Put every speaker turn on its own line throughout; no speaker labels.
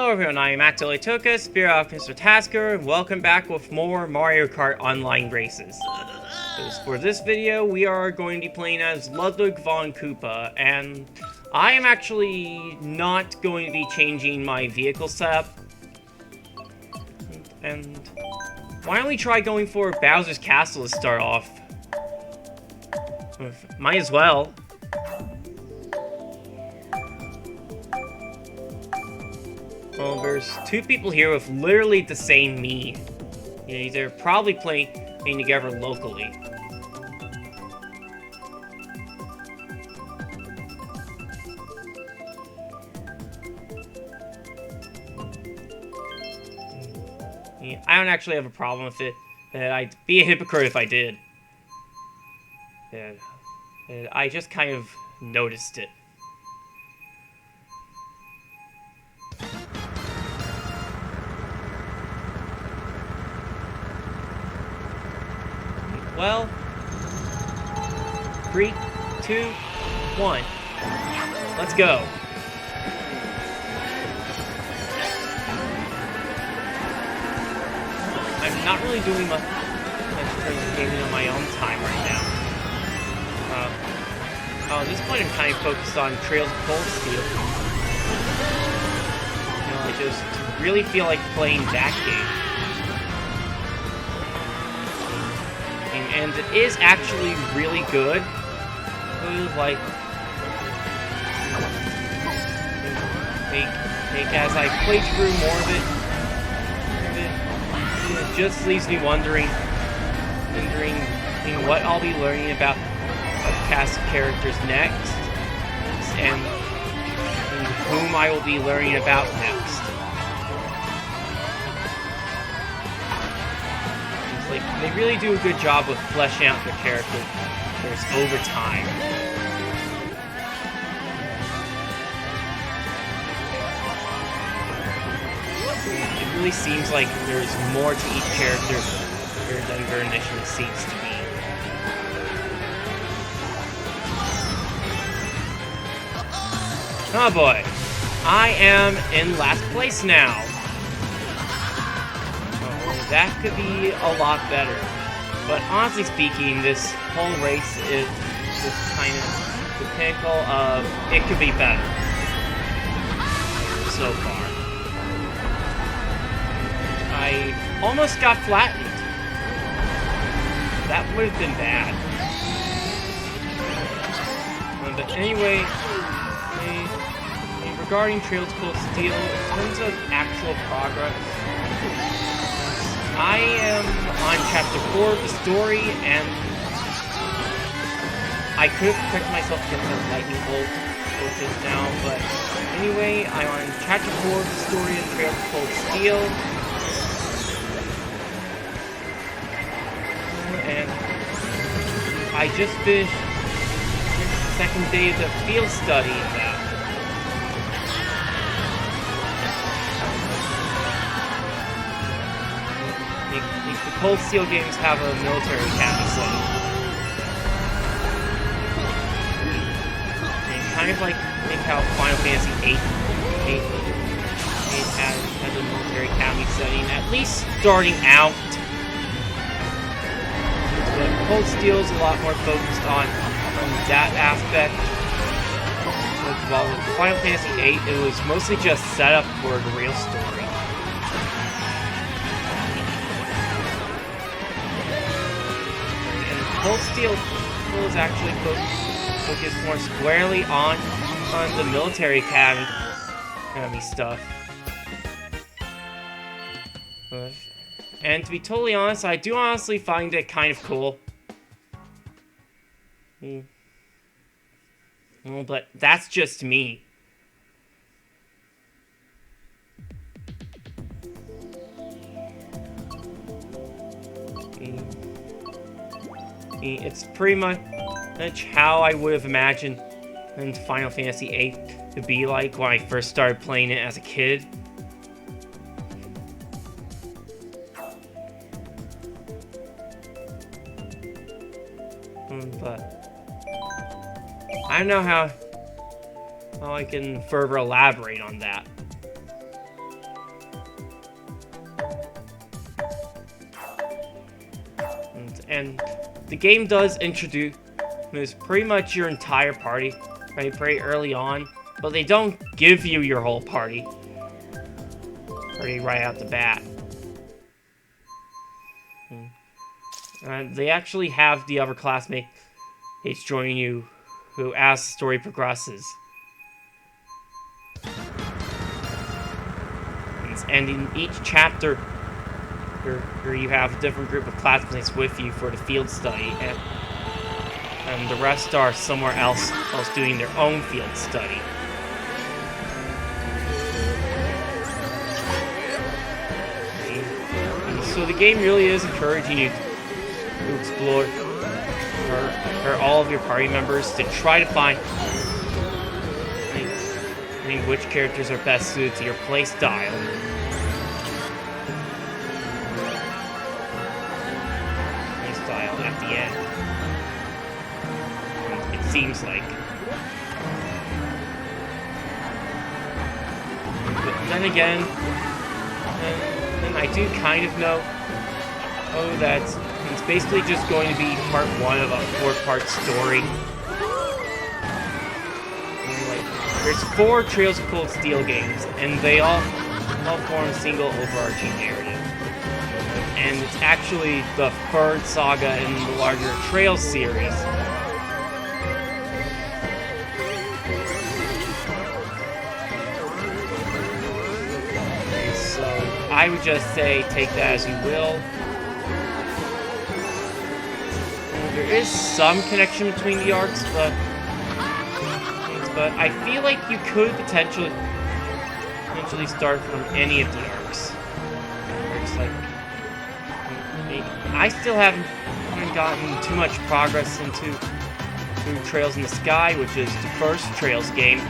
Hello everyone, I am Toka, Spirit Officer Tasker, and welcome back with more Mario Kart Online races. For this video, we are going to be playing as Ludwig von Koopa, and I am actually not going to be changing my vehicle setup. And why don't we try going for Bowser's Castle to start off? Might as well. Well, there's two people here with literally the same me. You know, they're probably playing together locally. Yeah, I don't actually have a problem with it. I'd be a hypocrite if I did. I just kind of noticed it. Well, 3, 2, 1. Let's go. I'm not really doing much in terms of gaming on my own time right now. At this point, I'm kind of focused on Trails of Cold Steel. You know, I just really feel like playing that game. And it is actually really good. Like as I play through more of it just leaves me wondering what I'll be learning about a cast of characters next, and whom I will be learning about next. Like, they really do a good job of fleshing out their characters over time. It really seems like there's more to each character than there initially seems to be. Oh boy, I am in last place now. That could be a lot better. But honestly speaking, this whole race is just kind of the pinnacle of it could be better. So far. I almost got flattened. That would have been bad. But anyway, regarding Trails of Cold Steel, in terms of actual progress, I am on chapter 4 of the story, and I could have protected myself against a lightning bolt just now, but anyway, I'm on chapter 4 of the story of Trails of Cold Steel, and I just finished the second day of the field study of that. The Cold Steel games have a military academy setting. And kind of like how Final Fantasy VIII has a military academy setting, at least starting out. But Cold Steel is a lot more focused on that aspect. While with Final Fantasy VIII, it was mostly just set up for the real story. Cold Steel is actually focused more squarely on the military academy stuff. And to be totally honest, I do honestly find it kind of cool. Well, but that's just me. It's pretty much how I would have imagined Final Fantasy VIII to be like when I first started playing it as a kid. But I don't know how I can further elaborate on that. And the game does introduce pretty much your entire party, right, very early on, but they don't give you your whole party right out the bat. They actually have the other classmates join you, who, as the story progresses. And in each chapter, you have a different group of classmates with you for the field study, and the rest are somewhere else doing their own field study. And so the game really is encouraging you to explore all of your party members to try to find which characters are best suited to your playstyle. At the end, it seems like. But then again, and I do kind of know that it's basically just going to be part 1 of a 4-part story. There's 4 Trails of Cold Steel games, and they all form a single overarching narrative. And it's actually the 3rd saga in the larger Trails series. So I would just say take that as you will. There is some connection between the arcs, but I feel like you could potentially start from any of the arcs. It's like, I still haven't gotten too much progress into Trails in the Sky, which is the first Trails game.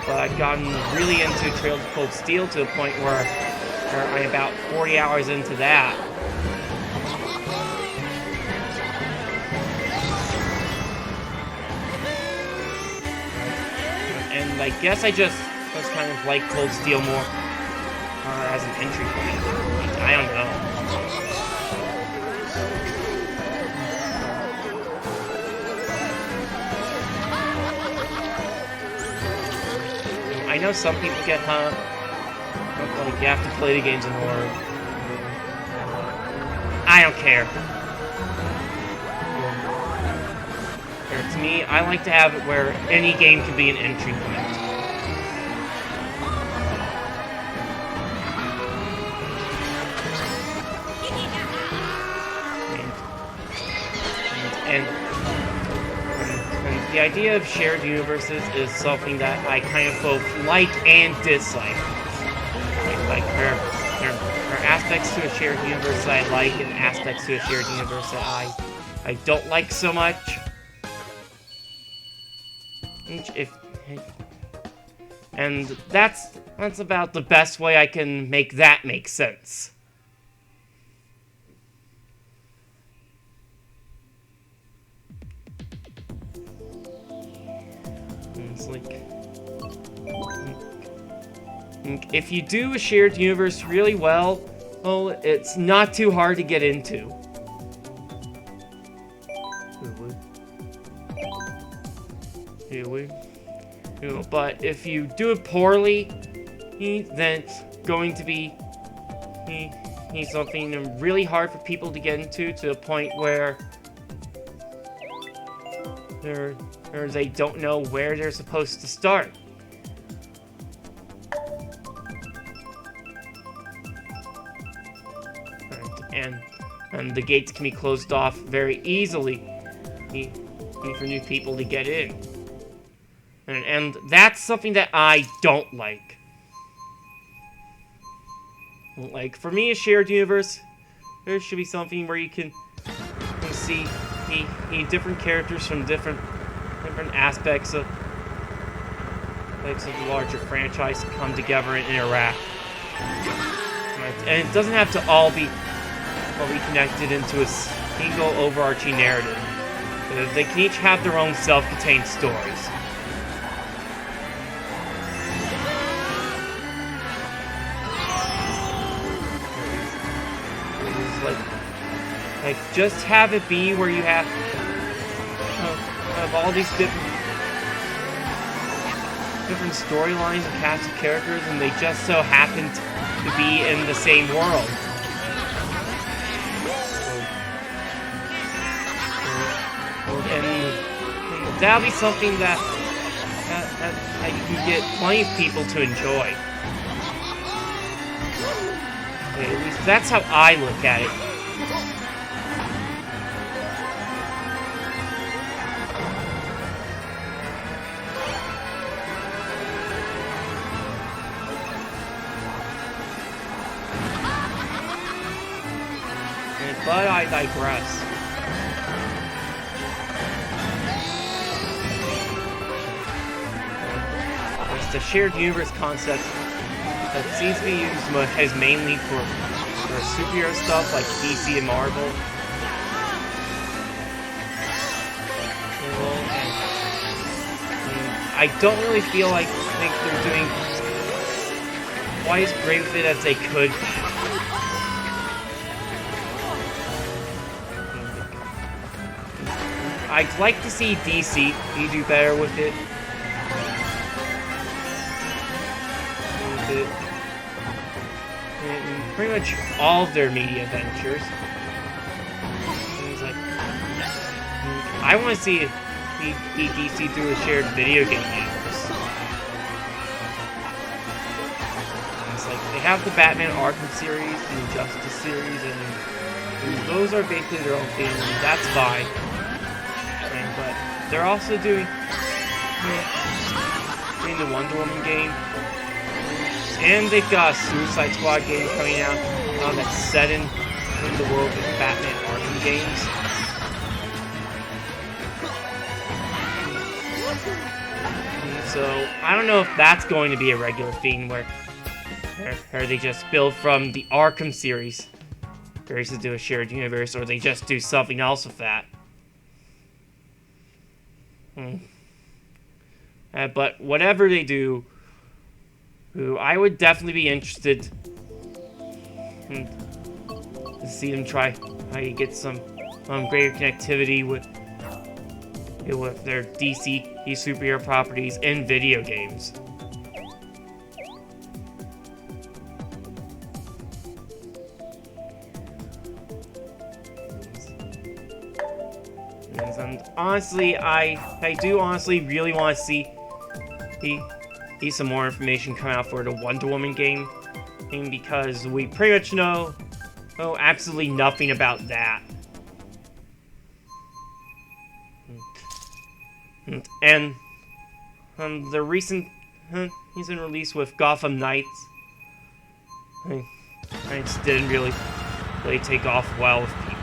But I've gotten really into Trails of Cold Steel to the point where I'm about 40 hours into that. And I guess I just kind of like Cold Steel more as an entry point. I don't know. I know some people get hung up, like you have to play the games in order. I don't care. To me, I like to have it where any game can be an entry point. And the idea of shared universes is something that I kind of both like and dislike. Like there are aspects to a shared universe that I like, and aspects to a shared universe that I don't like so much. And that's about the best way I can make that make sense. It's like, if you do a shared universe really well, it's not too hard to get into. But if you do it poorly, then it's going to be something really hard for people to get into, to a point where they don't know where they're supposed to start. And the gates can be closed off very easily for new people to get in. And that's something that I don't like. Like, for me, a shared universe, there should be something where you can see different characters from different aspects of the larger franchise come together and interact. And it doesn't have to all be connected into a single overarching narrative. They can each have their own self-contained stories. Like, just have it be where you have all these different storylines and cast of characters, and they just so happen to be in the same world. And that'll be something that you can get plenty of people to enjoy. Okay, at least that's how I look at it. But I digress. It's the shared universe concept that seems to be used as mainly for superhero stuff like DC and Marvel. And I don't really think they're doing quite as great with it as they could. I'd like to see DC do better with it. And pretty much all of their media ventures. Like, I want to see DC do a shared video game universe. It's like they have the Batman Arkham series, the Injustice series, and those are basically their own thing, and that's fine. But they're also doing the Wonder Woman game, and they've got a Suicide Squad game coming out that's set in the world of Batman Arkham games. So I don't know if that's going to be a regular thing where they just build from the Arkham series versus do a shared universe, or they just do something else with that. But whatever they do, I would definitely be interested to see them try to get some greater connectivity with their DC superhero properties in video games. And honestly, I do honestly really want to see some more information come out for the Wonder Woman game, because we pretty much know absolutely nothing about that. And the recent release with Gotham Knights, I just didn't really take off well with people.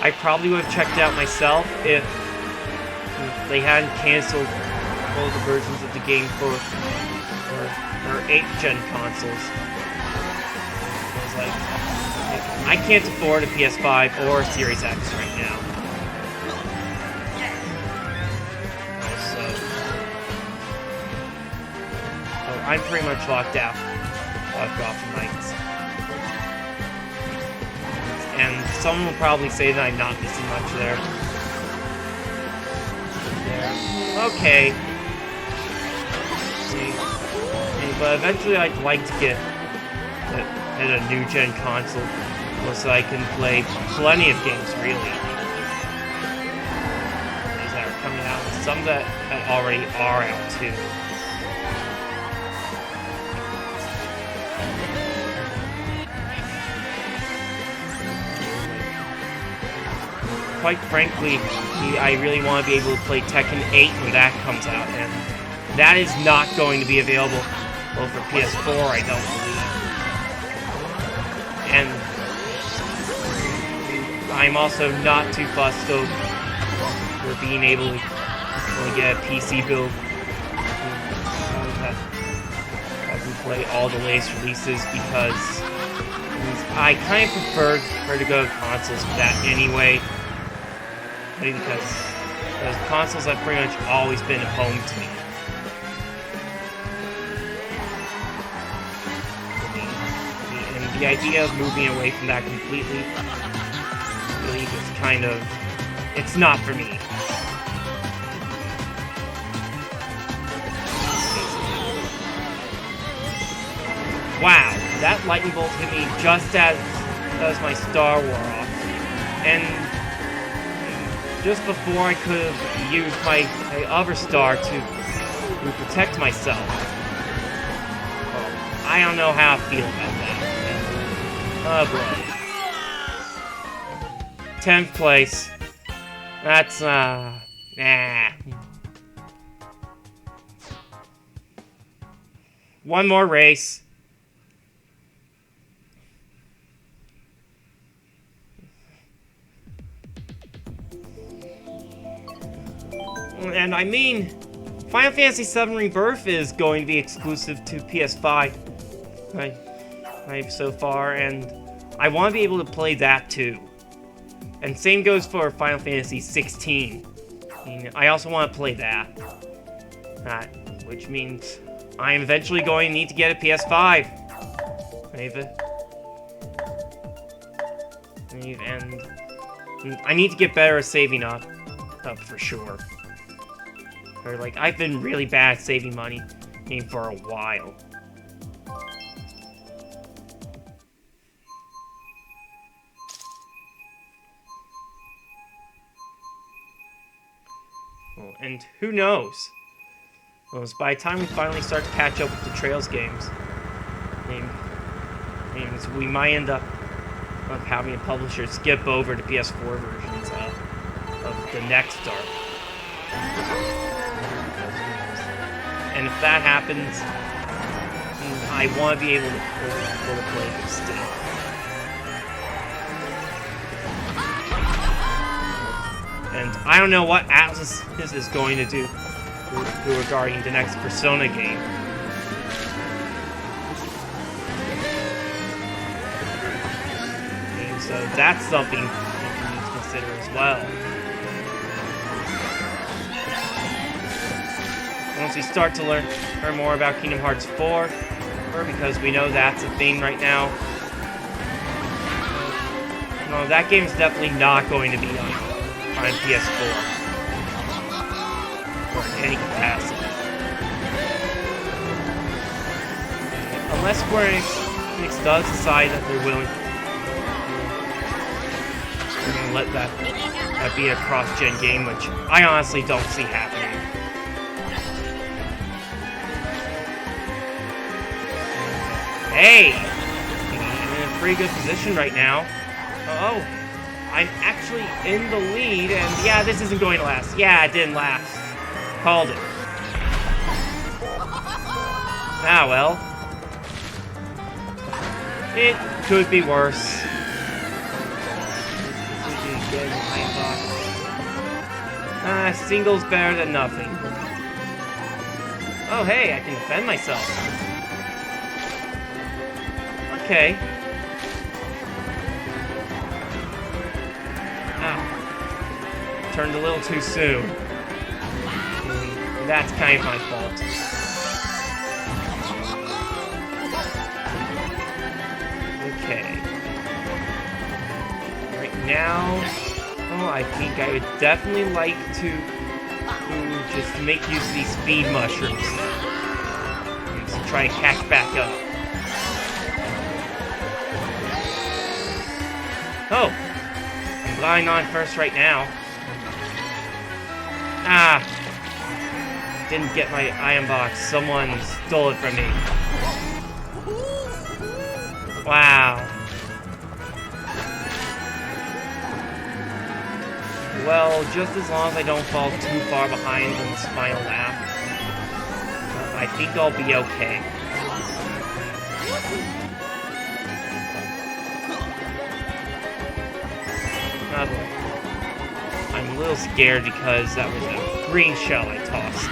I probably would have checked it out myself if they hadn't canceled all the versions of the game for 8th-gen consoles. I can't afford a PS5 or a Series X right now. So I'm pretty much locked out of Gotham Knights. And someone will probably say that I'm not missing much there. Okay. But eventually I'd like to get a new gen console so I can play plenty of games, really. These that are coming out, and some that already are out too. Quite frankly, I really want to be able to play Tekken 8 when that comes out, and that is not going to be available for PS4, I don't believe. And I'm also not too fussed over being able to get a PC build that can play all the latest releases, because I kind of prefer to go to consoles for that anyway. Because those consoles have pretty much always been home to me. the idea of moving away from that completely really just kind of, it's not for me. Wow, that lightning bolt hit me just as my star wore off. And just before I could have used my other star to protect myself. Well, I don't know how I feel about that. Oh boy. 10th place. That's, nah. One more race. And I mean, Final Fantasy VII Rebirth is going to be exclusive to PS5. So far, and I want to be able to play that too. And same goes for Final Fantasy 16. I also want to play that. Which means I'm eventually going to need to get a PS5. And I need to get better at saving up for sure. Or like, I've been really bad at saving money for a while. Well, and who knows? Well, by the time we finally start to catch up with the Trails games, we might end up having a publisher skip over to PS4 versions of the next arc. And if that happens, I want to be able to play this still. And I don't know what Atlas is going to do regarding the next Persona game. And so that's something you need to consider as well. Once we start to learn more about Kingdom Hearts 4, because we know that's a thing right now. No, that game's definitely not going to be on PS4 or in any capacity. Unless Square Enix does decide that they're willing to let that be a cross-gen game, which I honestly don't see happening. Hey! I'm in a pretty good position right now. Oh, I'm actually in the lead, and yeah, this isn't going to last. Yeah, it didn't last. Called it. Ah, well. It could be worse. Single's better than nothing. Oh, hey, I can defend myself. Okay. Ow. Turned a little too soon. That's kind of my fault. Okay. Right now, I think I would definitely like to just make use of these speed mushrooms. And to try to catch back up. Oh! I'm flying on first right now. Ah! Didn't get my iron box. Someone stole it from me. Wow. Well, just as long as I don't fall too far behind in this final lap, I think I'll be okay. Oh boy. I'm a little scared because that was a green shell I tossed.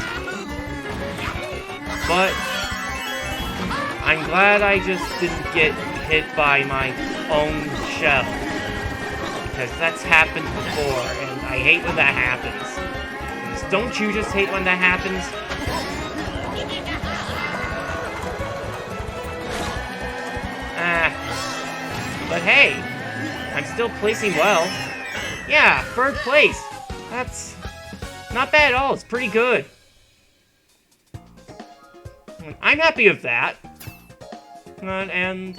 But I'm glad I just didn't get hit by my own shell. Because that's happened before, and I hate when that happens. Don't you just hate when that happens? But hey, I'm still placing well. Yeah, 3rd place. That's not bad at all. It's pretty good. I'm happy with that. And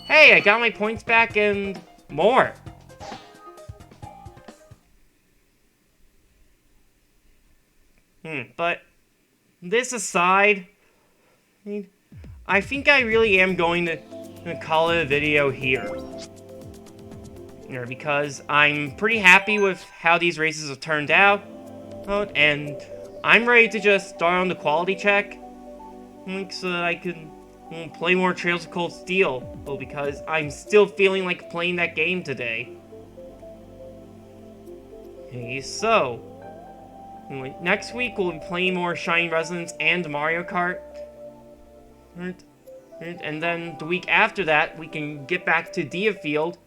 hey, I got my points back and more. But this aside, I think I really am going to call it a video here. Because I'm pretty happy with how these races have turned out. And I'm ready to just start on the quality check. So that I can play more Trails of Cold Steel. Because I'm still feeling like playing that game today. Okay, so next week we'll be playing more Shining Resonance and Mario Kart. And then the week after that, we can get back to Dia Field.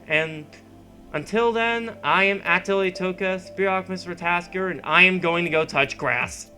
And until then, I am Attila Toka, Spirit Alchemist for Tasker, and I am going to go touch grass.